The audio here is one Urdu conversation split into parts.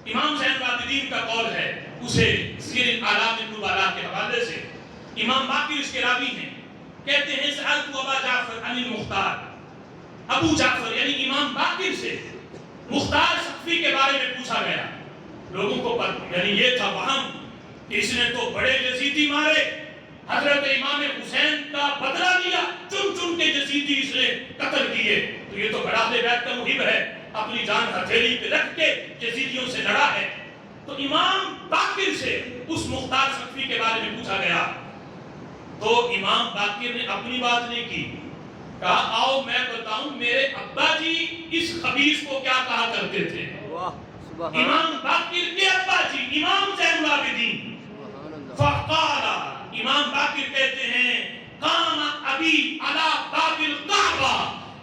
امام زین العابدین کا قول ہے، اسے سیر اعلام النبلاء کے حوالے سے امام باقر اس کے راوی ہیں، کہتے ہیں سألت ابا جعفر عن المختار، ابو جعفر یعنی امام باقر سے مختار سقفی کے بارے میں پوچھا گیا۔ لوگوں کو یعنی یہ تھا وہم کہ اس نے تو بڑے یزیدی مارے، حضرت امام حسین کا بدلہ لیا، چن چن کے یزیدی اس نے قتل کیے، تو یہ تو بڑا اہل بیت کا محب ہے، اپنی جان ہتھیلی پہ رکھ کے یزیدیوں سے لڑا ہے۔ تو امام باقر سے اس مختار سقفی کے بارے میں پوچھا گیا، تو امام باقر نے اپنی بات نہیں کی، کہا آؤ میں بتاؤں میرے ابا جی اس خبیث کو کیا کہا کرتے تھے۔ امام باقر کے ابا جی امام زین العابدین، فقال، امام باقر کہتے ہیں قام ابی علی باب الکعبہ،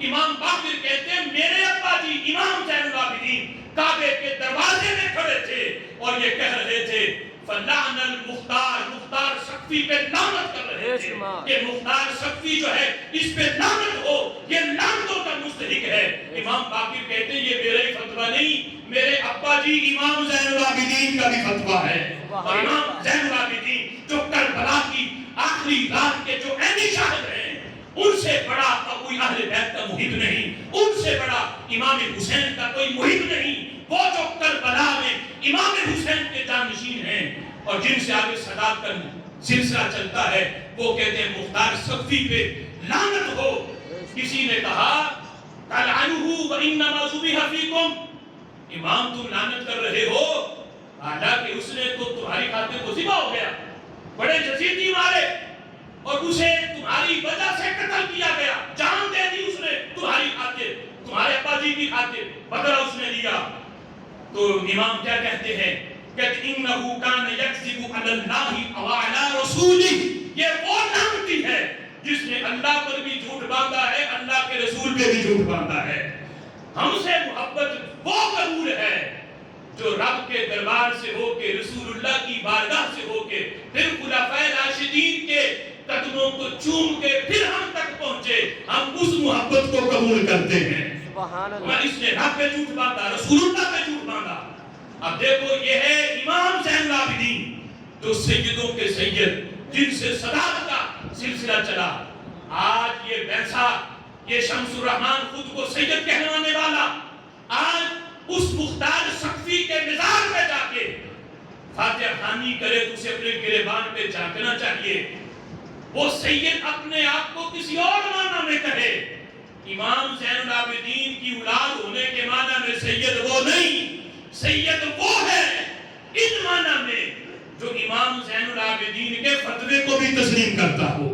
امام باقر کہتے ہیں میرے ابا جی امام زین العابدین کعبے کے دروازے میں کھڑے تھے اور یہ کہہ رہے تھے فلعن المختار، مختار سقفی پہ لعنت کر رہے تھے کہ مختار سقفی جو ہے اس پہ لعنت ہو، یہ لعنتوں کا مستحق ہے۔ امام باقر کہتے ہیں یہ میرا ہی فتویٰ نہیں، میرے ابا جی امام زین العابدین کا بھی فتویٰ ہے، اور امام زین العابدین جو کربلا کی آخری رات کے جو عینی شاہد ہیں، ان سے بڑا کوئی اہل بیت کا محب نہیں، ان سے بڑا امام حسین کا کوئی محب نہیں، وہ جو کربلا میں امام حسین کے جانشین ہیں اور جن سے آگے صداقت کا سلسلہ چلتا ہے، وہ کہتے ہیں مختار سقفی پہ لعنت ہو۔ کسی نے کہا تلعنہ وانما ذبح فیکم، امام تم لعنت کر رہے ہو حالانکہ اس نے تو تمہاری خاطر کو ذبح ہو گیا، بڑے یزیدی مارے اور اسے تمہاری وجہ سے قتل کیا گیا، جان دے دی اس نے تمہاری خاطر، تمہارے ابا جی کی خاطر بدلہ اس نے لیا۔ تو امام کیا کہتے ہیں کہ انہو کان یکذب علی اللہ وعلی رسولہ، یہ وہ لعنتی ہے جس نے اللہ پر بھی جھوٹ باندھا ہے، اللہ کے رسول پہ بھی جھوٹ باندھا ہے۔ ہم سے محبت وہ قبول ہے جو رب کے دربار سے ہو کے، رسول اللہ کی بارگاہ سے ہو کے، پھر خلفائے راشدین کے قدموں کو چوم کے پھر ہم تک پہنچے، ہم اس محبت کو قبول کرتے ہیں۔ اس نے رب پہ جھوٹ باندھا، رسول اللہ پہ جھوٹ باندھا۔ اب دیکھو یہ ہے امام زین العابدین جو سیدوں کے سید، جن سے صداقت کا سلسلہ چلا۔ آج یہ ویسا، یہ شمس الرحمن خود کو سید کہلانے والا، آج اس مختار سقفی کے مزار میں جا کے فاتحہ خوانی کرے تو اسے اپنے گریبان پہ جھانکنا چاہیے۔ وہ سید اپنے آپ کو کسی اور معنی میں کہے، امام زین العابدین کی اولاد ہونے کے معنی میں سید وہ نہیں، سید وہ ہے ان معنی میں جو امام زین العابدین کے فتوے کو بھی تسلیم کرتا ہو۔